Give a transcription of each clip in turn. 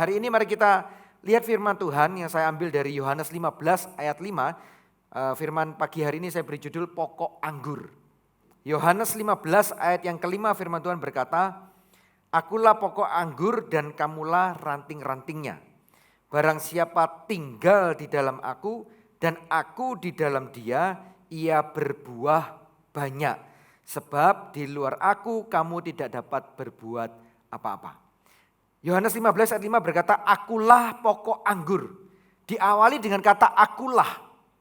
Hari ini mari kita lihat firman Tuhan yang saya ambil dari Yohanes 15 ayat 5. Firman pagi hari ini saya beri judul pokok anggur. Yohanes 15 ayat yang kelima firman Tuhan berkata, Akulah pokok anggur dan kamulah ranting-rantingnya. Barang siapa tinggal di dalam aku dan aku di dalam dia, ia berbuah banyak. Sebab di luar aku kamu tidak dapat berbuat apa-apa. Yohanes 15 ayat 5 berkata, akulah pokok anggur. Diawali dengan kata akulah.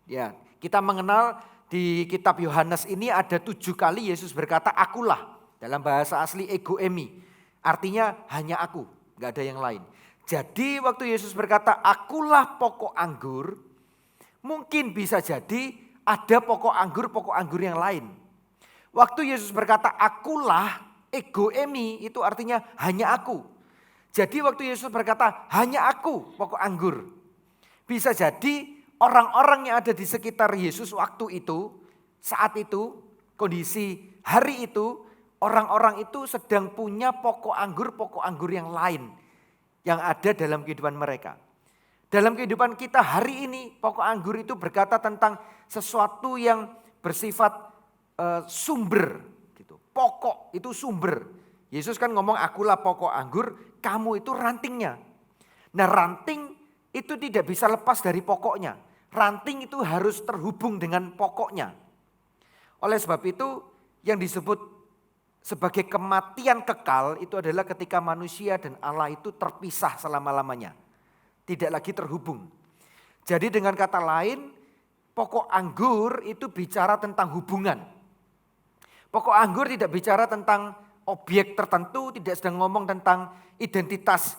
Ya, kita mengenal di kitab Yohanes ini ada 7 kali Yesus berkata akulah. Dalam bahasa asli ego emi. Artinya hanya aku, gak ada yang lain. Jadi waktu Yesus berkata akulah pokok anggur, mungkin bisa jadi ada pokok anggur yang lain. Waktu Yesus berkata akulah, ego emi itu artinya hanya aku. Jadi waktu Yesus berkata hanya aku pokok anggur. Bisa jadi orang-orang yang ada di sekitar Yesus waktu itu, saat itu, kondisi hari itu, orang-orang itu sedang punya pokok anggur yang lain yang ada dalam kehidupan mereka. Dalam kehidupan kita hari ini pokok anggur itu berkata tentang sesuatu yang bersifat sumber. Gitu. Pokok itu sumber. Yesus kan ngomong akulah pokok anggur, kamu itu rantingnya. Nah ranting itu tidak bisa lepas dari pokoknya. Ranting itu harus terhubung dengan pokoknya. Oleh sebab itu yang disebut sebagai kematian kekal itu adalah ketika manusia dan Allah itu terpisah selama-lamanya. Tidak lagi terhubung. Jadi dengan kata lain pokok anggur itu bicara tentang hubungan. Pokok anggur tidak bicara tentang objek tertentu, tidak sedang ngomong tentang identitas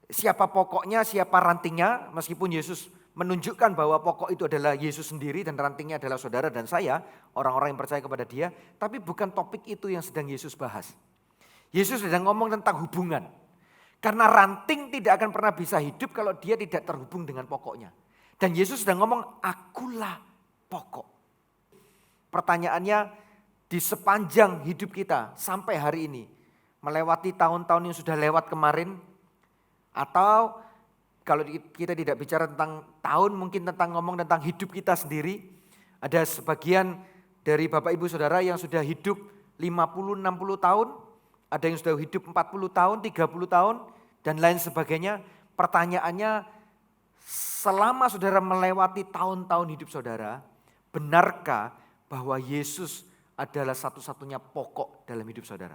siapa pokoknya, siapa rantingnya. Meskipun Yesus menunjukkan bahwa pokok itu adalah Yesus sendiri dan rantingnya adalah saudara dan saya, orang-orang yang percaya kepada dia. Tapi bukan topik itu yang sedang Yesus bahas. Yesus sedang ngomong tentang hubungan. Karena ranting tidak akan pernah bisa hidup kalau dia tidak terhubung dengan pokoknya. Dan Yesus sedang ngomong akulah pokok. Pertanyaannya, di sepanjang hidup kita sampai hari ini, melewati tahun-tahun yang sudah lewat kemarin, atau kalau kita tidak bicara tentang tahun, mungkin ngomong tentang hidup kita sendiri. Ada sebagian dari Bapak Ibu Saudara yang sudah hidup 50-60 tahun, ada yang sudah hidup 40 tahun, 30 tahun, dan lain sebagainya. Pertanyaannya, selama saudara melewati tahun-tahun hidup saudara, benarkah bahwa Yesus adalah satu-satunya pokok dalam hidup saudara?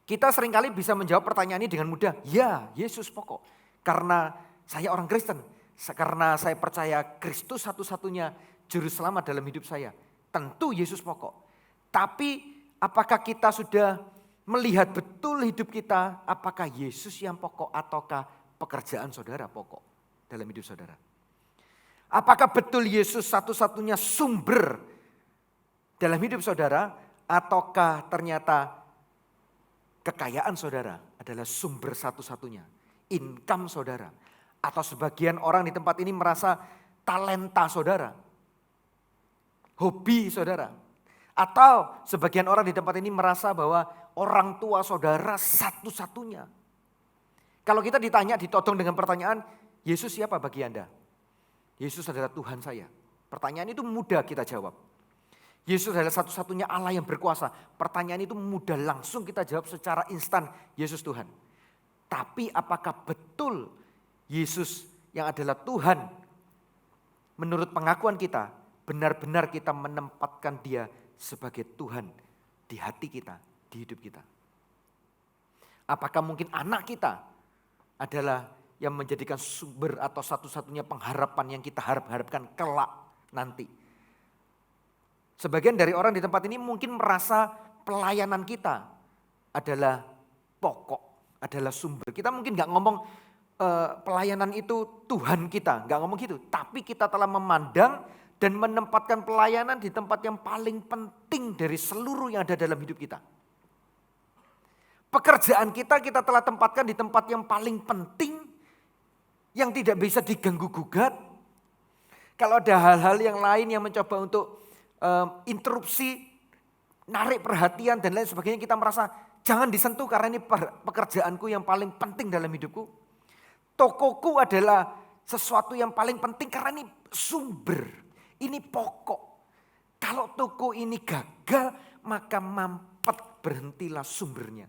Kita seringkali bisa menjawab pertanyaan ini dengan mudah. Ya, Yesus pokok. Karena saya orang Kristen. Karena saya percaya Kristus satu-satunya juru selamat dalam hidup saya. Tentu Yesus pokok. Tapi apakah kita sudah melihat betul hidup kita? Apakah Yesus yang pokok ataukah pekerjaan saudara pokok dalam hidup saudara? Apakah betul Yesus satu-satunya sumber dalam hidup saudara, ataukah ternyata kekayaan saudara adalah sumber satu-satunya, income saudara, atau sebagian orang di tempat ini merasa talenta saudara, hobi saudara, atau sebagian orang di tempat ini merasa bahwa orang tua saudara satu-satunya. Kalau kita ditodong dengan pertanyaan, Yesus siapa bagi Anda? Yesus adalah Tuhan saya. Pertanyaan itu mudah kita jawab. Yesus adalah satu-satunya Allah yang berkuasa. Pertanyaan itu mudah langsung kita jawab secara instan. Yesus Tuhan. Tapi apakah betul Yesus yang adalah Tuhan? Menurut pengakuan kita, benar-benar kita menempatkan dia sebagai Tuhan di hati kita, di hidup kita. Apakah mungkin anak kita adalah yang menjadikan sumber atau satu-satunya pengharapan yang kita harapkan kelak nanti? Sebagian dari orang di tempat ini mungkin merasa pelayanan kita adalah pokok, adalah sumber. Kita mungkin gak ngomong pelayanan itu Tuhan kita, gak ngomong gitu. Tapi kita telah memandang dan menempatkan pelayanan di tempat yang paling penting dari seluruh yang ada dalam hidup kita. Pekerjaan kita telah tempatkan di tempat yang paling penting, yang tidak bisa diganggu gugat. Kalau ada hal-hal yang lain yang mencoba untuk interupsi, narik perhatian dan lain sebagainya, kita merasa jangan disentuh karena ini pekerjaanku yang paling penting dalam hidupku. Tokoku adalah sesuatu yang paling penting karena ini sumber, ini pokok. Kalau toko ini gagal, maka mampet, berhentilah sumbernya.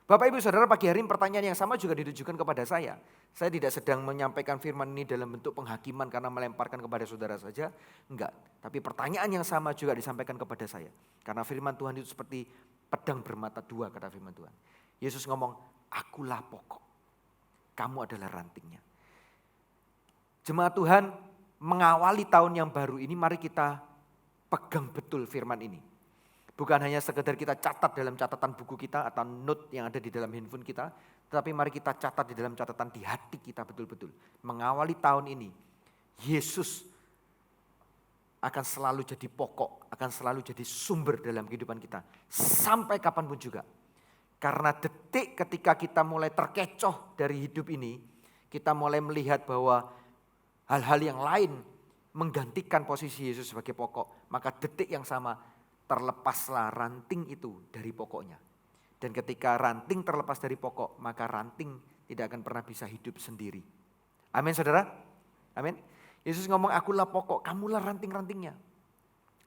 Bapak Ibu Saudara, pagi hari ini pertanyaan yang sama juga ditujukan kepada saya. Saya tidak sedang menyampaikan firman ini dalam bentuk penghakiman karena melemparkan kepada saudara saja. Enggak, tapi pertanyaan yang sama juga disampaikan kepada saya. Karena firman Tuhan itu seperti pedang bermata dua, kata firman Tuhan. Yesus ngomong, akulah pokok, kamu adalah rantingnya. Jemaat Tuhan, mengawali tahun yang baru ini, mari kita pegang betul firman ini. Bukan hanya sekedar kita catat dalam catatan buku kita atau note yang ada di dalam handphone kita, tetapi mari kita catat di dalam catatan di hati kita betul-betul. Mengawali tahun ini, Yesus akan selalu jadi pokok, akan selalu jadi sumber dalam kehidupan kita. Sampai kapanpun juga. Karena detik ketika kita mulai terkecoh dari hidup ini, kita mulai melihat bahwa hal-hal yang lain menggantikan posisi Yesus sebagai pokok, maka detik yang sama terlepaslah ranting itu dari pokoknya. Dan ketika ranting terlepas dari pokok, maka ranting tidak akan pernah bisa hidup sendiri. Amin saudara? Amin. Yesus ngomong, akulah pokok, kamulah ranting-rantingnya.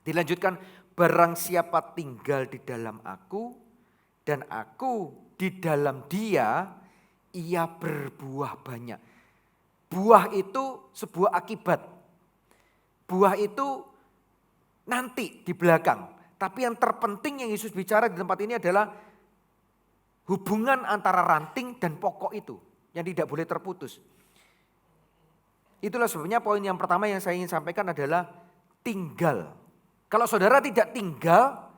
Dilanjutkan, barang siapa tinggal di dalam aku dan aku di dalam dia, ia berbuah banyak. Buah itu sebuah akibat. Buah itu nanti di belakang. Tapi yang terpenting yang Yesus bicara di tempat ini adalah hubungan antara ranting dan pokok itu yang tidak boleh terputus. Itulah sebabnya poin yang pertama yang saya ingin sampaikan adalah tinggal. Kalau saudara tidak tinggal,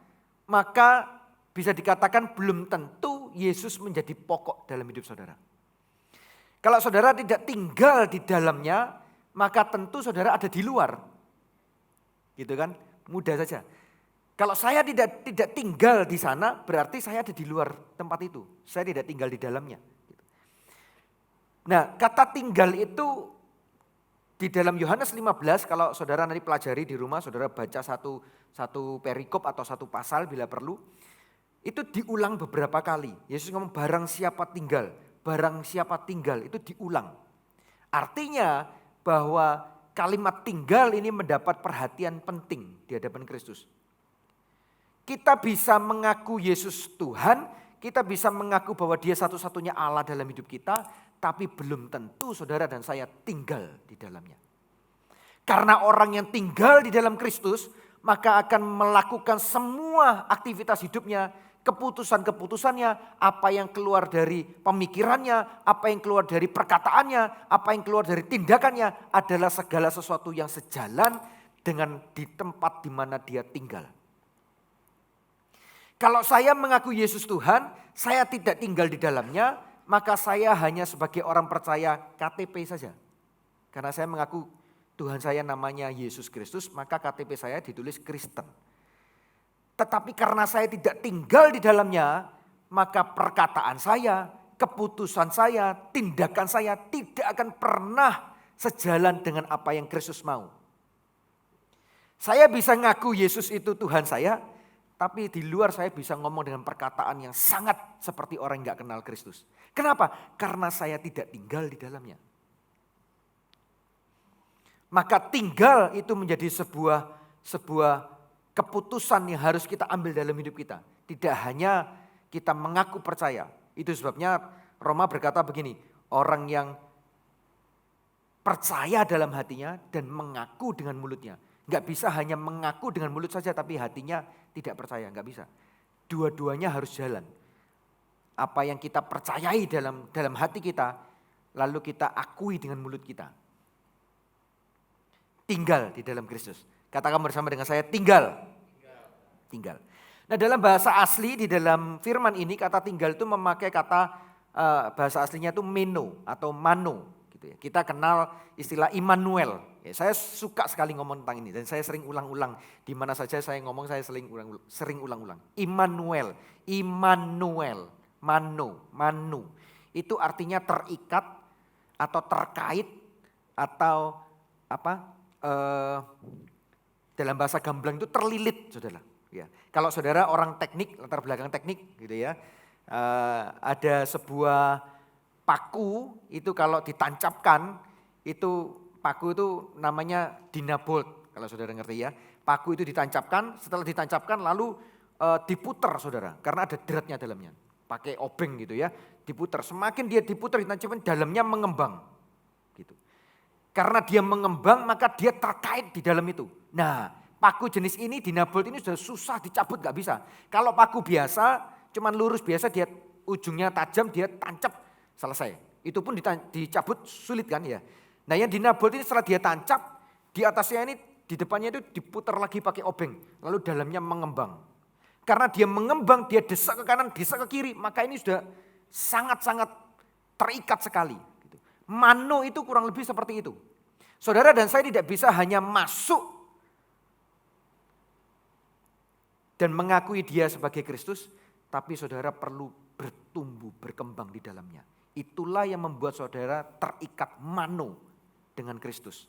maka bisa dikatakan belum tentu Yesus menjadi pokok dalam hidup saudara. Kalau saudara tidak tinggal di dalamnya, maka tentu saudara ada di luar. Gitu kan? Mudah saja. Kalau saya tidak tinggal di sana, berarti saya ada di luar tempat itu. Saya tidak tinggal di dalamnya. Nah, kata tinggal itu di dalam Yohanes 15, kalau saudara nanti pelajari di rumah, saudara baca satu perikop atau satu pasal bila perlu, itu diulang beberapa kali. Yesus ngomong barang siapa tinggal, itu diulang. Artinya bahwa kalimat tinggal ini mendapat perhatian penting di hadapan Kristus. Kita bisa mengaku Yesus Tuhan, kita bisa mengaku bahwa dia satu-satunya Allah dalam hidup kita, tapi belum tentu saudara dan saya tinggal di dalamnya. Karena orang yang tinggal di dalam Kristus, maka akan melakukan semua aktivitas hidupnya, keputusan-keputusannya, apa yang keluar dari pemikirannya, apa yang keluar dari perkataannya, apa yang keluar dari tindakannya, adalah segala sesuatu yang sejalan dengan di tempat di mana dia tinggal. Kalau saya mengaku Yesus Tuhan, saya tidak tinggal di dalamnya, maka saya hanya sebagai orang percaya KTP saja. Karena saya mengaku Tuhan saya namanya Yesus Kristus, maka KTP saya ditulis Kristen. Tetapi karena saya tidak tinggal di dalamnya, maka perkataan saya, keputusan saya, tindakan saya tidak akan pernah sejalan dengan apa yang Kristus mau. Saya bisa ngaku Yesus itu Tuhan saya, tapi di luar saya bisa ngomong dengan perkataan yang sangat seperti orang yang gak kenal Kristus. Kenapa? Karena saya tidak tinggal di dalamnya. Maka tinggal itu menjadi sebuah keputusan yang harus kita ambil dalam hidup kita. Tidak hanya kita mengaku percaya. Itu sebabnya Roma berkata begini, orang yang percaya dalam hatinya dan mengaku dengan mulutnya. Gak bisa hanya mengaku dengan mulut saja tapi hatinya tidak percaya, gak bisa. Dua-duanya harus jalan. Apa yang kita percayai dalam hati kita, lalu kita akui dengan mulut kita. Tinggal di dalam Kristus. Katakan bersama dengan saya, tinggal. Tinggal. Nah dalam bahasa asli, di dalam firman ini kata tinggal itu memakai kata bahasa aslinya itu meno atau mano. Gitu ya. Kita kenal istilah Immanuel. Ya, saya suka sekali ngomong tentang ini dan saya sering ulang-ulang. Di mana saja saya ngomong saya sering ulang-ulang. Immanuel, manu. Itu artinya terikat atau terkait atau apa? Dalam bahasa gamblang itu terlilit, saudara. Ya. Kalau saudara orang teknik, latar belakang teknik, gitu ya, ada sebuah paku itu kalau ditancapkan, itu paku itu namanya dinabolt, kalau saudara ngerti ya. Paku itu ditancapkan, setelah ditancapkan lalu diputer saudara, karena ada dratnya dalamnya. Pakai obeng gitu ya, diputer. Semakin dia diputer, ditancapkan, dalamnya mengembang. Gitu. Karena dia mengembang, maka dia terkait di dalam itu. Nah, paku jenis ini, dinabolt ini sudah susah dicabut, gak bisa. Kalau paku biasa, cuman lurus biasa, dia ujungnya tajam, dia tancap, selesai. Itu pun dicabut sulit kan ya. Nah yang dinabolt ini setelah dia tancap, di atasnya ini, di depannya itu diputar lagi pakai obeng. Lalu dalamnya mengembang. Karena dia mengembang, dia desak ke kanan, desak ke kiri, maka ini sudah sangat-sangat terikat sekali. Mano itu kurang lebih seperti itu. Saudara dan saya tidak bisa hanya masuk dan mengakui dia sebagai Kristus, tapi saudara perlu bertumbuh, berkembang di dalamnya. Itulah yang membuat saudara terikat mano dengan Kristus.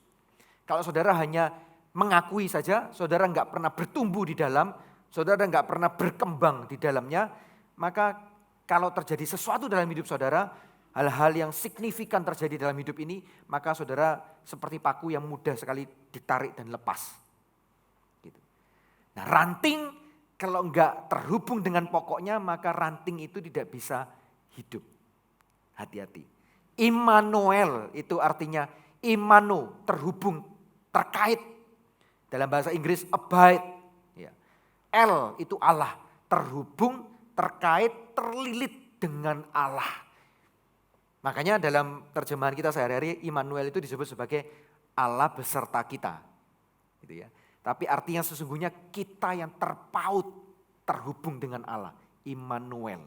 Kalau saudara hanya mengakui saja, saudara nggak pernah bertumbuh di dalam, saudara nggak pernah berkembang di dalamnya, maka kalau terjadi sesuatu dalam hidup saudara, hal-hal yang signifikan terjadi dalam hidup ini, maka saudara seperti paku yang mudah sekali ditarik dan lepas. Gitu. Nah ranting kalau enggak terhubung dengan pokoknya, maka ranting itu tidak bisa hidup. Hati-hati. Immanuel itu artinya imano, terhubung, terkait. Dalam bahasa Inggris abide. Ya. L itu Allah, terhubung, terkait, terlilit dengan Allah. Makanya dalam terjemahan kita sehari-hari, Immanuel itu disebut sebagai Allah beserta kita. Gitu ya. Tapi artinya sesungguhnya kita yang terpaut, terhubung dengan Allah. Immanuel.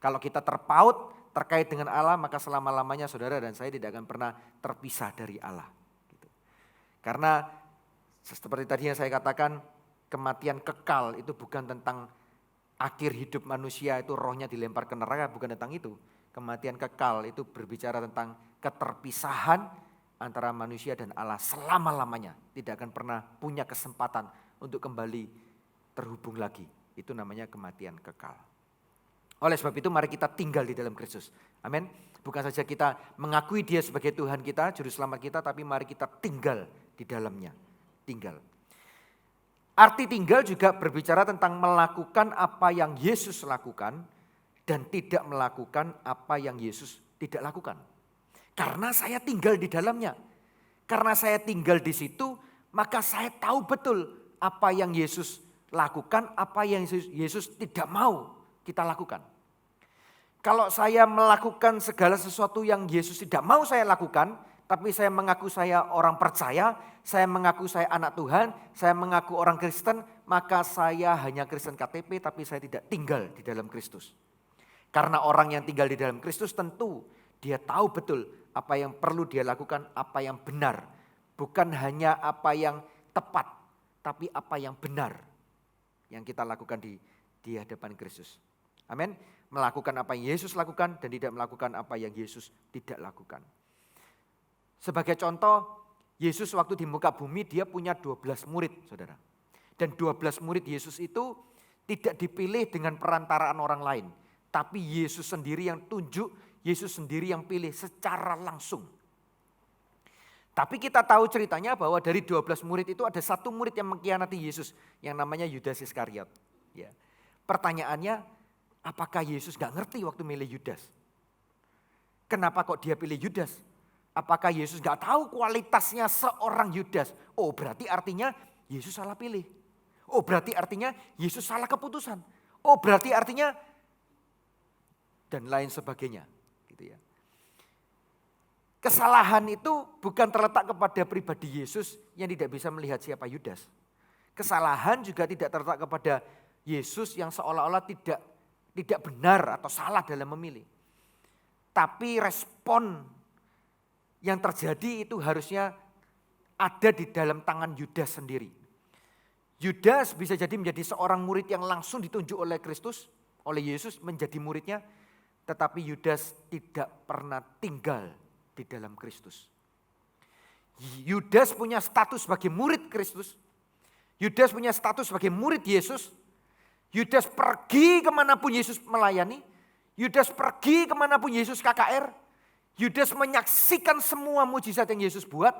Kalau kita terpaut, terkait dengan Allah, maka selama-lamanya saudara dan saya tidak akan pernah terpisah dari Allah. Gitu. Karena seperti tadi yang saya katakan, kematian kekal itu bukan tentang akhir hidup manusia itu rohnya dilempar ke neraka, bukan tentang itu. Kematian kekal itu berbicara tentang keterpisahan antara manusia dan Allah selama-lamanya. Tidak akan pernah punya kesempatan untuk kembali terhubung lagi. Itu namanya kematian kekal. Oleh sebab itu mari kita tinggal di dalam Kristus. Amin. Bukan saja kita mengakui dia sebagai Tuhan kita, Juru Selamat kita, tapi mari kita tinggal di dalamnya. Tinggal. Arti tinggal juga berbicara tentang melakukan apa yang Yesus lakukan dan tidak melakukan apa yang Yesus tidak lakukan. Karena saya tinggal di dalamnya. Karena saya tinggal di situ, maka saya tahu betul apa yang Yesus lakukan, apa yang Yesus tidak mau kita lakukan. Kalau saya melakukan segala sesuatu yang Yesus tidak mau saya lakukan, tapi saya mengaku saya orang percaya, saya mengaku saya anak Tuhan, saya mengaku orang Kristen, maka saya hanya Kristen KTP tapi saya tidak tinggal di dalam Kristus. Karena orang yang tinggal di dalam Kristus tentu dia tahu betul apa yang perlu dia lakukan, apa yang benar. Bukan hanya apa yang tepat, tapi apa yang benar yang kita lakukan di hadapan Kristus. Amin. Melakukan apa yang Yesus lakukan dan tidak melakukan apa yang Yesus tidak lakukan. Sebagai contoh, Yesus waktu di muka bumi dia punya 12 murid, saudara. Dan 12 murid Yesus itu tidak dipilih dengan perantaraan orang lain. Tapi Yesus sendiri yang tunjuk, Yesus sendiri yang pilih secara langsung. Tapi kita tahu ceritanya bahwa dari 12 murid itu ada satu murid yang mengkhianati Yesus. Yang namanya Yudas Iskariot. Ya. Pertanyaannya, apakah Yesus gak ngerti waktu milih Yudas? Kenapa kok dia pilih Yudas? Apakah Yesus gak tahu kualitasnya seorang Yudas? Oh berarti artinya Yesus salah pilih. Oh berarti artinya Yesus salah keputusan. Oh berarti artinya dan lain sebagainya. Gitu ya. Kesalahan itu bukan terletak kepada pribadi Yesus yang tidak bisa melihat siapa Yudas. Kesalahan juga tidak terletak kepada Yesus yang seolah-olah tidak benar atau salah dalam memilih. Tapi respon yang terjadi itu harusnya ada di dalam tangan Yudas sendiri. Yudas bisa jadi menjadi seorang murid yang langsung ditunjuk oleh Kristus, oleh Yesus menjadi muridnya. Tetapi Yudas tidak pernah tinggal di dalam Kristus. Yudas punya status sebagai murid Kristus. Yudas punya status sebagai murid Yesus. Yudas pergi kemanapun Yesus melayani. Yudas pergi kemanapun Yesus KKR. Yudas menyaksikan semua mujizat yang Yesus buat.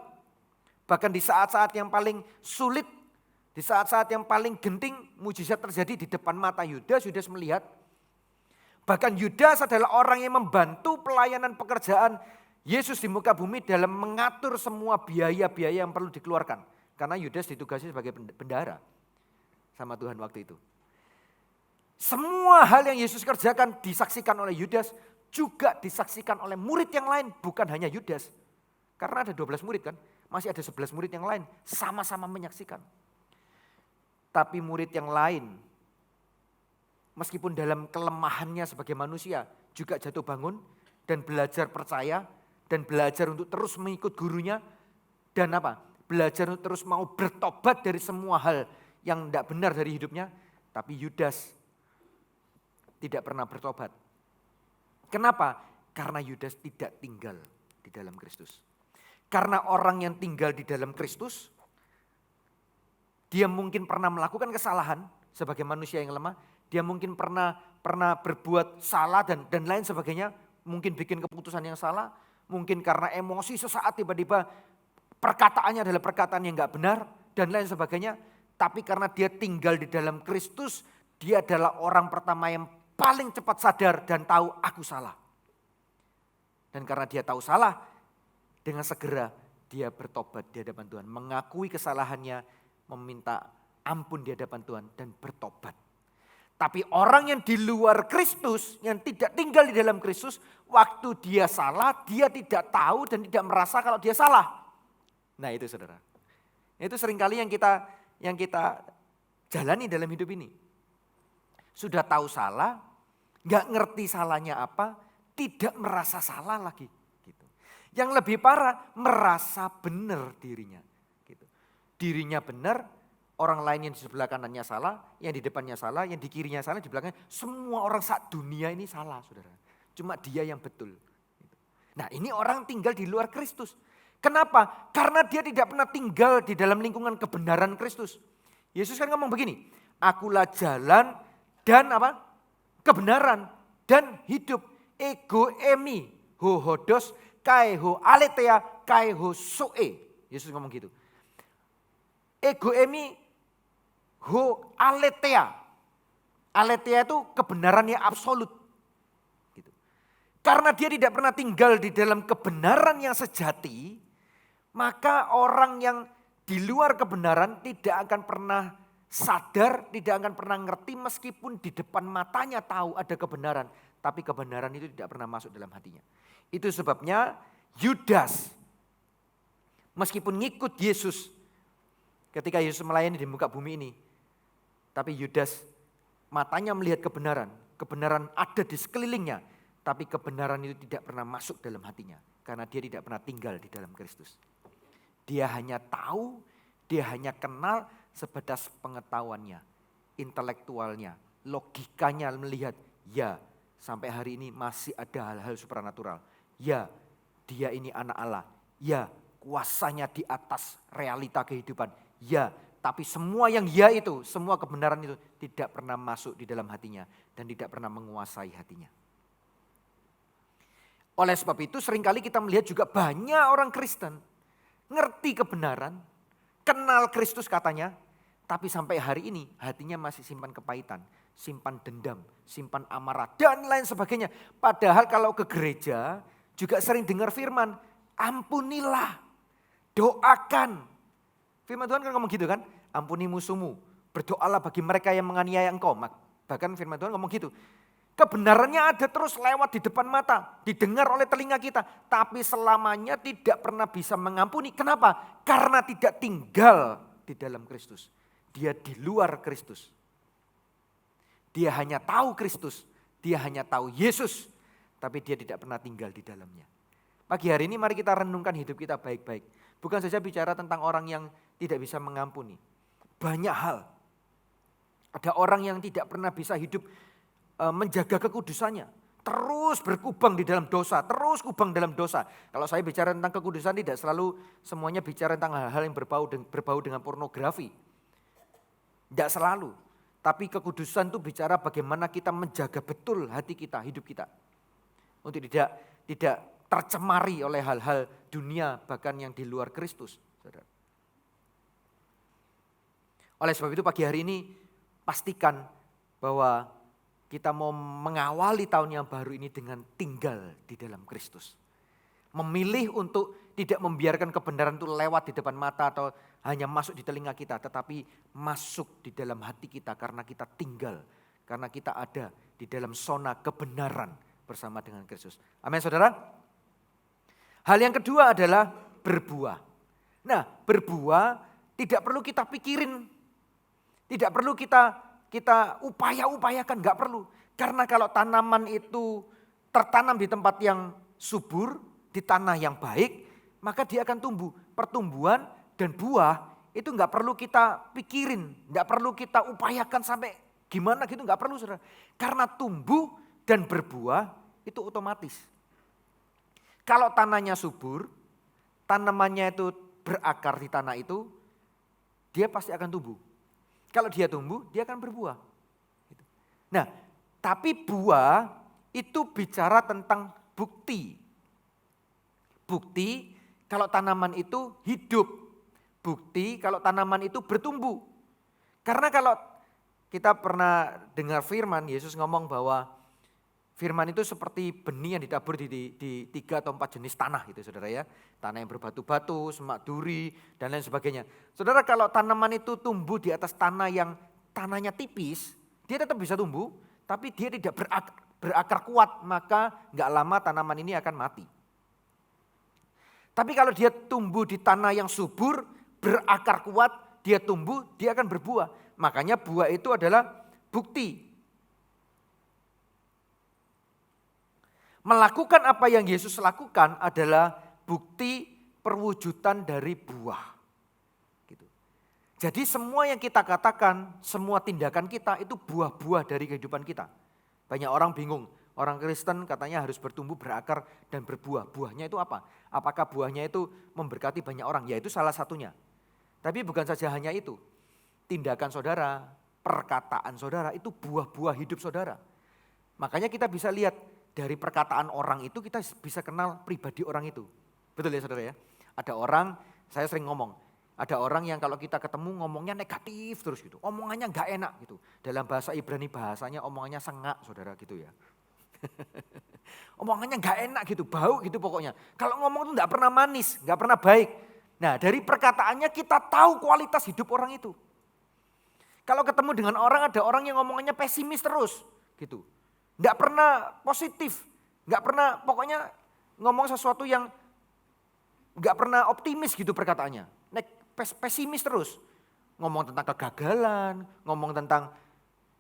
Bahkan di saat-saat yang paling sulit, di saat-saat yang paling genting, mujizat terjadi di depan mata Yudas. Yudas melihat. Bahkan Yudas adalah orang yang membantu pelayanan pekerjaan Yesus di muka bumi dalam mengatur semua biaya-biaya yang perlu dikeluarkan. Karena Yudas ditugasi sebagai bendahara sama Tuhan waktu itu. Semua hal yang Yesus kerjakan disaksikan oleh Yudas, juga disaksikan oleh murid yang lain, bukan hanya Yudas. Karena ada 12 murid kan, masih ada 11 murid yang lain, sama-sama menyaksikan. Tapi murid yang lain, meskipun dalam kelemahannya sebagai manusia, juga jatuh bangun dan belajar percaya, dan belajar untuk terus mengikut gurunya, dan apa? Belajar untuk terus mau bertobat dari semua hal yang tidak benar dari hidupnya. Tapi Yudas tidak pernah bertobat. Kenapa? Karena Yudas tidak tinggal di dalam Kristus. Karena orang yang tinggal di dalam Kristus, dia mungkin pernah melakukan kesalahan sebagai manusia yang lemah. Dia mungkin pernah berbuat salah dan lain sebagainya. Mungkin bikin keputusan yang salah. Mungkin karena emosi sesaat tiba-tiba perkataannya adalah perkataan yang gak benar dan lain sebagainya. Tapi karena dia tinggal di dalam Kristus, dia adalah orang pertama yang paling cepat sadar dan tahu aku salah. Dan karena dia tahu salah, dengan segera dia bertobat di hadapan Tuhan. Mengakui kesalahannya, meminta ampun di hadapan Tuhan dan bertobat. Tapi orang yang di luar Kristus, yang tidak tinggal di dalam Kristus, waktu dia salah, dia tidak tahu dan tidak merasa kalau dia salah. Nah itu saudara. Itu seringkali yang kita jalani dalam hidup ini. Sudah tahu salah, gak ngerti salahnya apa, tidak merasa salah lagi. Gitu. Yang lebih parah, merasa benar dirinya. Gitu. Dirinya benar, orang lain yang di sebelah kanannya salah, yang di depannya salah, yang di kirinya salah, di belakangnya. Semua orang saat dunia ini salah saudara. Cuma dia yang betul. Nah ini orang tinggal di luar Kristus. Kenapa? Karena dia tidak pernah tinggal di dalam lingkungan kebenaran Kristus. Yesus kan ngomong begini, akulah jalan dan apa? Kebenaran dan hidup. Ego emi, ho hodos, kai ho aletheia, kai ho soe. Yesus ngomong gitu. Ego emi, ho aletheia. Aletheia itu kebenaran yang absolut. Gitu. Karena dia tidak pernah tinggal di dalam kebenaran yang sejati, maka orang yang di luar kebenaran tidak akan pernah sadar, tidak akan pernah ngerti meskipun di depan matanya tahu ada kebenaran. Tapi kebenaran itu tidak pernah masuk dalam hatinya. Itu sebabnya Yudas meskipun ngikut Yesus ketika Yesus melayani di muka bumi ini. Tapi Yudas matanya melihat kebenaran. Kebenaran ada di sekelilingnya. Tapi kebenaran itu tidak pernah masuk dalam hatinya. Karena dia tidak pernah tinggal di dalam Kristus. Dia hanya tahu, dia hanya kenal sebatas pengetahuannya, intelektualnya, logikanya melihat, ya sampai hari ini masih ada hal-hal supranatural. Ya dia ini anak Allah, ya kuasanya di atas realita kehidupan. Ya tapi semua yang ya itu, semua kebenaran itu tidak pernah masuk di dalam hatinya dan tidak pernah menguasai hatinya. Oleh sebab itu seringkali kita melihat juga banyak orang Kristen ngerti kebenaran, kenal Kristus katanya, tapi sampai hari ini hatinya masih simpan kepahitan, simpan dendam, simpan amarah dan lain sebagainya. Padahal kalau ke gereja juga sering dengar firman, ampunilah, doakan. Firman Tuhan kan ngomong gitu kan, ampuni musuhmu, berdoalah bagi mereka yang menganiaya engkau. Bahkan firman Tuhan ngomong gitu. Kebenarannya ada terus lewat di depan mata, didengar oleh telinga kita. Tapi selamanya tidak pernah bisa mengampuni. Kenapa? Karena tidak tinggal di dalam Kristus. Dia di luar Kristus. Dia hanya tahu Kristus, dia hanya tahu Yesus. Tapi dia tidak pernah tinggal di dalamnya. Pagi hari ini mari kita renungkan hidup kita baik-baik. Bukan saja bicara tentang orang yang tidak bisa mengampuni. Banyak hal. Ada orang yang tidak pernah bisa hidup menjaga kekudusannya, terus berkubang di dalam dosa, terus kubang dalam dosa. Kalau saya bicara tentang kekudusan tidak selalu semuanya bicara tentang hal-hal yang berbau dengan pornografi. Tidak selalu, tapi kekudusan itu bicara bagaimana kita menjaga betul hati kita, hidup kita. Untuk tidak tercemari oleh hal-hal dunia bahkan yang di luar Kristus. Saudara. Oleh sebab itu pagi hari ini pastikan bahwa kita mau mengawali tahun yang baru ini dengan tinggal di dalam Kristus. Memilih untuk tidak membiarkan kebenaran itu lewat di depan mata atau hanya masuk di telinga kita. Tetapi masuk di dalam hati kita karena kita tinggal. Karena kita ada di dalam zona kebenaran bersama dengan Kristus. Amin saudara. Hal yang kedua adalah berbuah. Nah berbuah tidak perlu kita pikirin. Tidak perlu kita upaya-upayakan, gak perlu. Karena kalau tanaman itu tertanam di tempat yang subur, di tanah yang baik, maka dia akan tumbuh. Pertumbuhan dan buah itu gak perlu kita pikirin, gak perlu kita upayakan sampai gimana gitu, gak perlu saudara. Karena tumbuh dan berbuah itu otomatis. Kalau tanahnya subur, tanamannya itu berakar di tanah itu, dia pasti akan tumbuh. Kalau dia tumbuh, dia akan berbuah. Nah, tapi buah itu bicara tentang bukti. Bukti kalau tanaman itu hidup. Bukti kalau tanaman itu bertumbuh. Karena kalau kita pernah dengar firman, Yesus ngomong bahwa firman itu seperti benih yang ditabur di 3 atau 4 jenis tanah gitu saudara ya. Tanah yang berbatu-batu, semak duri dan lain sebagainya. Saudara kalau tanaman itu tumbuh di atas tanah yang tanahnya tipis, dia tetap bisa tumbuh. Tapi dia tidak berakar kuat, maka gak lama tanaman ini akan mati. Tapi kalau dia tumbuh di tanah yang subur, berakar kuat, dia tumbuh, dia akan berbuah. Makanya buah itu adalah bukti. Melakukan apa yang Yesus lakukan adalah bukti perwujudan dari buah. Gitu. Jadi semua yang kita katakan, semua tindakan kita itu buah-buah dari kehidupan kita. Banyak orang bingung, orang Kristen katanya harus bertumbuh, berakar dan berbuah. Buahnya itu apa? Apakah buahnya itu memberkati banyak orang? Ya itu salah satunya. Tapi bukan saja hanya itu. Tindakan saudara, perkataan saudara itu buah-buah hidup saudara. Makanya kita bisa lihat dari perkataan orang itu kita bisa kenal pribadi orang itu. Betul ya saudara ya? Ada orang, saya sering ngomong, ada orang yang kalau kita ketemu ngomongnya negatif terus gitu. Omongannya gak enak gitu. Dalam bahasa Ibrani bahasanya omongannya sengak saudara gitu ya. Omongannya gak enak gitu, bau gitu pokoknya. Kalau ngomong itu gak pernah manis, gak pernah baik. Nah dari perkataannya kita tahu kualitas hidup orang itu. Kalau ketemu dengan orang, ada orang yang ngomongannya pesimis terus gitu. Gak pernah positif, gak pernah pokoknya ngomong sesuatu yang gak pernah optimis gitu perkataannya. Pesimis terus, ngomong tentang kegagalan, ngomong tentang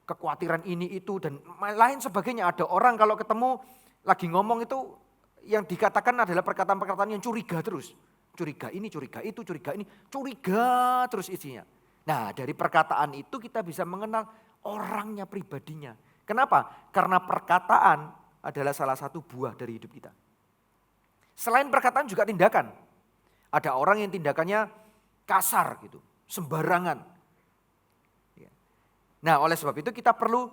kekhawatiran ini itu dan lain sebagainya. Ada orang kalau ketemu lagi ngomong itu yang dikatakan adalah perkataan-perkataan yang curiga terus. Curiga ini, curiga itu, curiga ini, curiga terus isinya. Nah dari perkataan itu kita bisa mengenal orangnya, pribadinya. Kenapa? Karena perkataan adalah salah satu buah dari hidup kita. Selain perkataan juga tindakan. Ada orang yang tindakannya kasar gitu, sembarangan. Nah oleh sebab itu kita perlu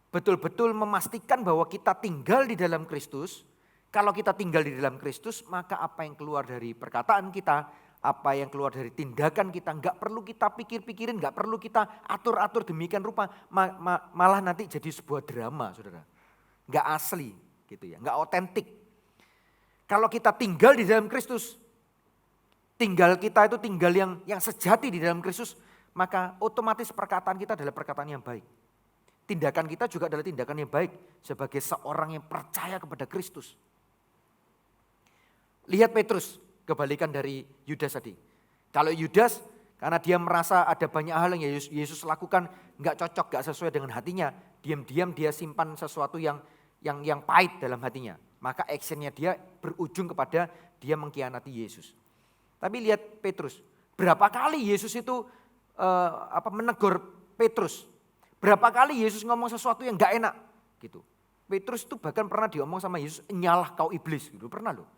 betul-betul memastikan bahwa kita tinggal di dalam Kristus. Kalau kita tinggal di dalam Kristus maka apa yang keluar dari perkataan kita, apa yang keluar dari tindakan kita gak perlu kita pikir-pikirin, gak perlu kita atur-atur demikian rupa. Malah nanti jadi sebuah drama saudara. Gak asli gitu ya, gak otentik. Kalau kita tinggal di dalam Kristus, tinggal kita itu tinggal yang sejati di dalam Kristus, maka otomatis perkataan kita adalah perkataan yang baik. Tindakan kita juga adalah tindakan yang baik sebagai seorang yang percaya kepada Kristus. Lihat Petrus, kebalikan dari Yudas tadi. Kalau Yudas karena dia merasa ada banyak hal yang Yesus lakukan gak cocok, gak sesuai dengan hatinya, diam-diam dia simpan sesuatu yang pahit dalam hatinya. Maka actionnya dia berujung kepada dia mengkhianati Yesus. Tapi lihat Petrus, berapa kali Yesus itu menegur Petrus. Berapa kali Yesus ngomong sesuatu yang gak enak gitu. Petrus itu bahkan pernah diomong sama Yesus, nyalah kau iblis gitu, pernah loh.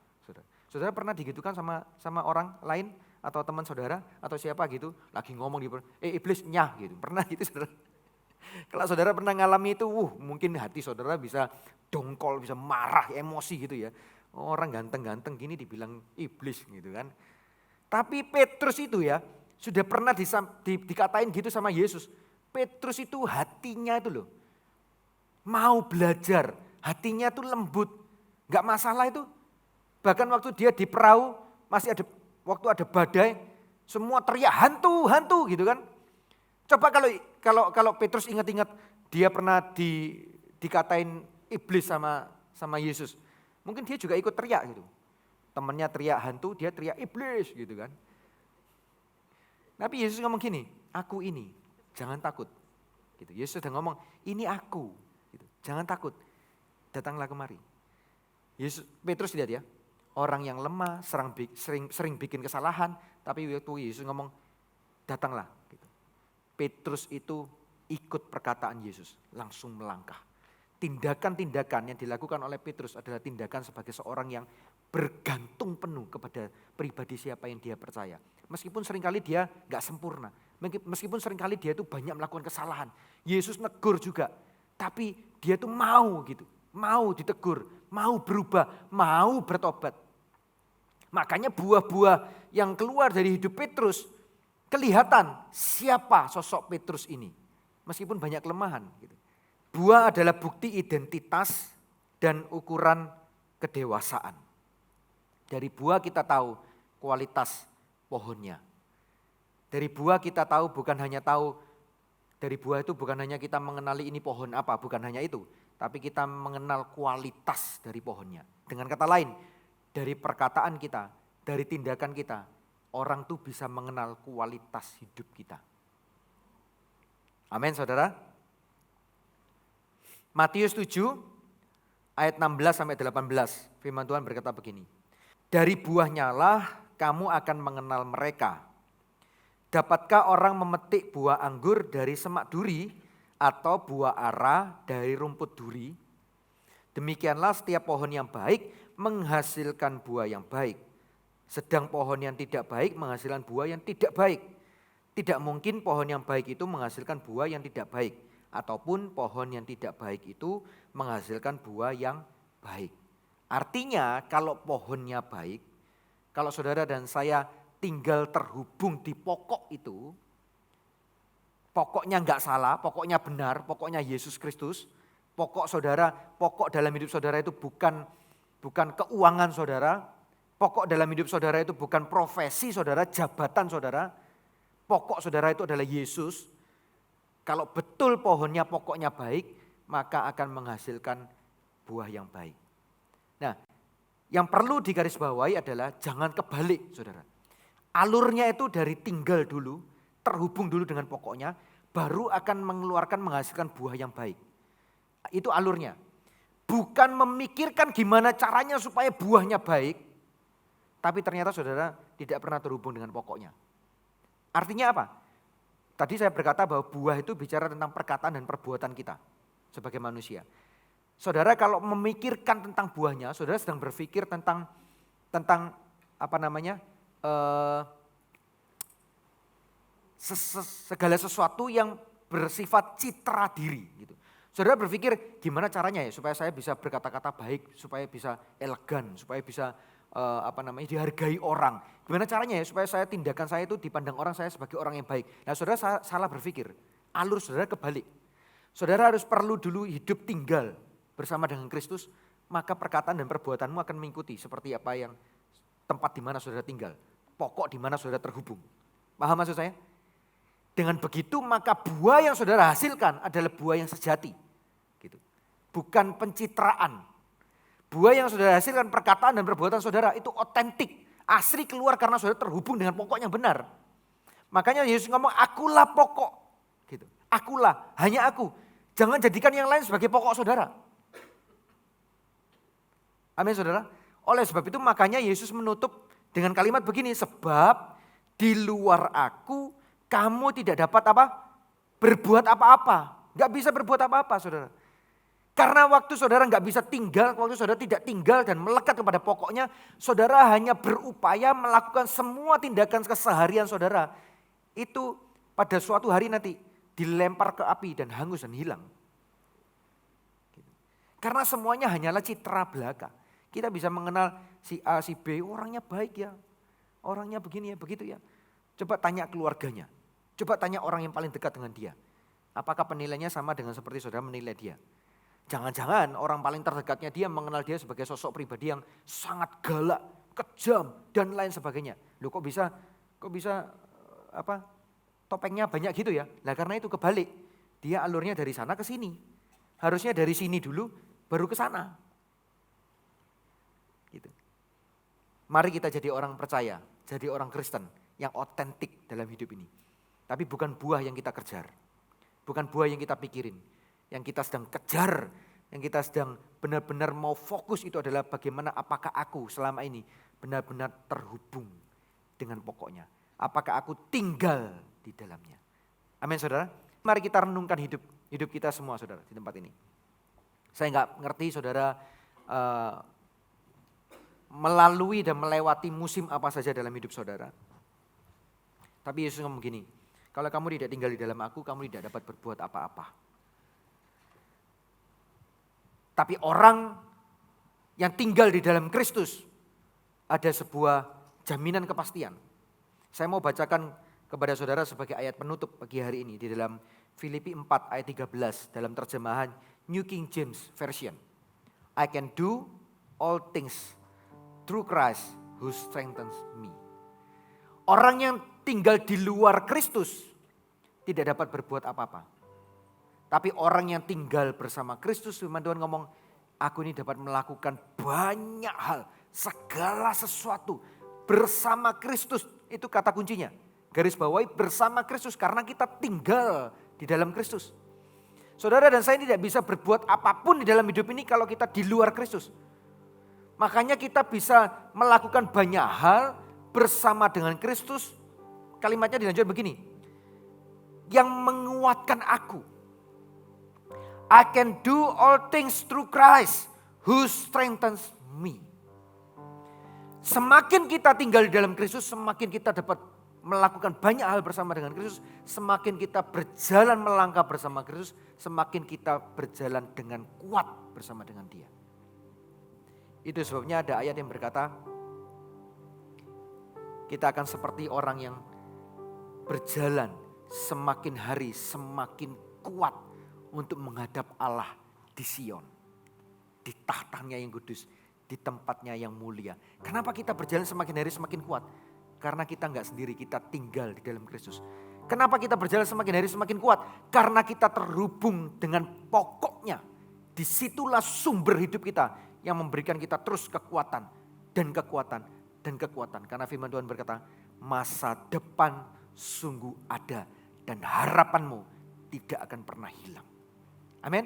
Saudara pernah digitukan sama orang lain atau teman saudara atau siapa gitu, lagi ngomong di iblis nyah gitu, pernah gitu saudara. Kalau saudara pernah ngalami itu, mungkin hati saudara bisa dongkol, bisa marah, emosi gitu ya. Orang ganteng-ganteng gini dibilang iblis gitu kan. Tapi Petrus itu ya sudah pernah dikatain gitu sama Yesus. Petrus itu hatinya itu loh, mau belajar, hatinya tuh lembut, gak masalah itu. Bahkan waktu dia di perahu, masih ada waktu ada badai, semua teriak hantu, hantu gitu kan. Coba kalau Petrus ingat-ingat dia pernah dikatain iblis sama Yesus. Mungkin dia juga ikut teriak gitu. Temannya teriak hantu, dia teriak iblis gitu kan. Tapi Yesus ngomong gini, aku ini, jangan takut. Gitu. Yesus sudah ngomong, ini aku, gitu. Jangan takut, datanglah kemari. Petrus lihat ya, orang yang lemah, sering bikin kesalahan, tapi waktu Yesus ngomong, datanglah. Gitu. Petrus itu ikut perkataan Yesus, langsung melangkah. Tindakan-tindakan yang dilakukan oleh Petrus adalah tindakan sebagai seorang yang bergantung penuh kepada pribadi siapa yang dia percaya. Meskipun seringkali dia gak sempurna, meskipun seringkali dia itu banyak melakukan kesalahan. Yesus negur juga, tapi dia tuh mau gitu, mau ditegur, mau berubah, mau bertobat. Makanya buah-buah yang keluar dari hidup Petrus, kelihatan siapa sosok Petrus ini. Meskipun banyak kelemahan gitu. Buah adalah bukti identitas dan ukuran kedewasaan. Dari buah kita tahu kualitas pohonnya. Dari buah kita tahu dari buah itu bukan hanya kita mengenali ini pohon apa, bukan hanya itu. Tapi kita mengenal kualitas dari pohonnya. Dengan kata lain, dari perkataan kita, dari tindakan kita, orang tuh bisa mengenal kualitas hidup kita. Amin saudara. Matius 7 ayat 16 sampai 18. Firman Tuhan berkata begini. Dari buahnya lah kamu akan mengenal mereka. Dapatkah orang memetik buah anggur dari semak duri atau buah ara dari rumput duri? Demikianlah setiap pohon yang baik menghasilkan buah yang baik. Sedang pohon yang tidak baik menghasilkan buah yang tidak baik. Tidak mungkin pohon yang baik itu menghasilkan buah yang tidak baik. Ataupun pohon yang tidak baik itu menghasilkan buah yang baik. Artinya kalau pohonnya baik, kalau saudara dan saya tinggal terhubung di pokok itu, pokoknya enggak salah, pokoknya benar, pokoknya Yesus Kristus, pokok dalam hidup saudara itu bukan keuangan saudara, pokok dalam hidup saudara itu bukan profesi saudara, jabatan saudara, pokok saudara itu adalah Yesus. Kalau betul pohonnya pokoknya baik, maka akan menghasilkan buah yang baik. Nah, yang perlu digarisbawahi adalah jangan kebalik saudara. Alurnya itu dari tinggal dulu, terhubung dulu dengan pokoknya, baru akan menghasilkan buah yang baik. Itu alurnya. Bukan memikirkan gimana caranya supaya buahnya baik, tapi ternyata saudara tidak pernah terhubung dengan pokoknya. Artinya apa? Tadi saya berkata bahwa buah itu bicara tentang perkataan dan perbuatan kita sebagai manusia. Saudara kalau memikirkan tentang buahnya, saudara sedang berpikir tentang segala sesuatu yang bersifat citra diri. Gitu. Saudara berpikir gimana caranya ya supaya saya bisa berkata-kata baik, supaya bisa elegan, supaya bisa dihargai orang. Gimana caranya ya supaya tindakan saya itu dipandang orang saya sebagai orang yang baik. Nah saudara salah berpikir, alur saudara kebalik. Saudara harus perlu dulu hidup tinggal bersama dengan Kristus, maka perkataan dan perbuatanmu akan mengikuti seperti apa yang tempat di mana saudara tinggal, pokok di mana saudara terhubung. Paham maksud saya? Dengan begitu maka buah yang saudara hasilkan adalah buah yang sejati. Gitu. Bukan pencitraan. Buah yang saudara hasilkan perkataan dan perbuatan saudara itu otentik, asli keluar karena saudara terhubung dengan pokok yang benar. Makanya Yesus ngomong akulah pokok. Gitu. Akulah, hanya aku. Jangan jadikan yang lain sebagai pokok saudara. Amin saudara. Oleh sebab itu makanya Yesus menutup dengan kalimat begini. Sebab di luar aku kamu tidak dapat apa? Berbuat apa-apa. Gak bisa berbuat apa-apa saudara. Karena waktu saudara gak bisa tinggal, waktu saudara tidak tinggal dan melekat kepada pokoknya, saudara hanya berupaya melakukan semua tindakan keseharian saudara. Itu pada suatu hari nanti dilempar ke api dan hangus dan hilang. Karena semuanya hanyalah citra belaka. Kita bisa mengenal si A, si B, orangnya baik ya. Orangnya begini ya, begitu ya. Coba tanya keluarganya. Coba tanya orang yang paling dekat dengan dia. Apakah penilaiannya sama dengan seperti saudara menilai dia? Jangan-jangan orang paling terdekatnya dia mengenal dia sebagai sosok pribadi yang sangat galak, kejam, dan lain sebagainya. Loh kok bisa topengnya banyak gitu ya? Nah karena itu kebalik. Dia alurnya dari sana ke sini. Harusnya dari sini dulu baru ke sana. Gitu. Mari kita jadi orang percaya, jadi orang Kristen yang otentik dalam hidup ini. Tapi bukan buah yang kita kejar. Bukan buah yang kita pikirin. Yang kita sedang kejar, yang kita sedang benar-benar mau fokus itu adalah bagaimana apakah aku selama ini benar-benar terhubung dengan pokoknya. Apakah aku tinggal di dalamnya. Amin saudara. Mari kita renungkan hidup kita semua saudara di tempat ini. Saya nggak ngerti saudara melalui dan melewati musim apa saja dalam hidup saudara. Tapi Yesus ngomong gini, kalau kamu tidak tinggal di dalam aku, kamu tidak dapat berbuat apa-apa. Tapi orang yang tinggal di dalam Kristus ada sebuah jaminan kepastian. Saya mau bacakan kepada saudara sebagai ayat penutup pagi hari ini di dalam Filipi 4 ayat 13 dalam terjemahan New King James Version. I can do all things through Christ who strengthens me. Orang yang tinggal di luar Kristus tidak dapat berbuat apa-apa. Tapi orang yang tinggal bersama Kristus, firman Tuhan ngomong, aku ini dapat melakukan banyak hal, segala sesuatu bersama Kristus. Itu kata kuncinya. Garis bawahi bersama Kristus karena kita tinggal di dalam Kristus. Saudara dan saya tidak bisa berbuat apapun di dalam hidup ini kalau kita di luar Kristus. Makanya kita bisa melakukan banyak hal bersama dengan Kristus. Kalimatnya dilanjutkan begini. Yang menguatkan aku. I can do all things through Christ who strengthens me. Semakin kita tinggal di dalam Kristus, semakin kita dapat melakukan banyak hal bersama dengan Kristus. Semakin kita berjalan melangkah bersama Kristus, semakin kita berjalan dengan kuat bersama dengan Dia. Itu sebabnya ada ayat yang berkata, kita akan seperti orang yang berjalan semakin hari semakin kuat untuk menghadap Allah di Sion. Di tahtanya yang kudus, di tempatnya yang mulia. Kenapa kita berjalan semakin hari semakin kuat? Karena kita enggak sendiri, kita tinggal di dalam Kristus. Kenapa kita berjalan semakin hari semakin kuat? Karena kita terhubung dengan pokoknya. Disitulah sumber hidup kita yang memberikan kita terus kekuatan dan kekuatan dan kekuatan. Karena firman Tuhan berkata, masa depan sungguh ada dan harapanmu tidak akan pernah hilang. Amin.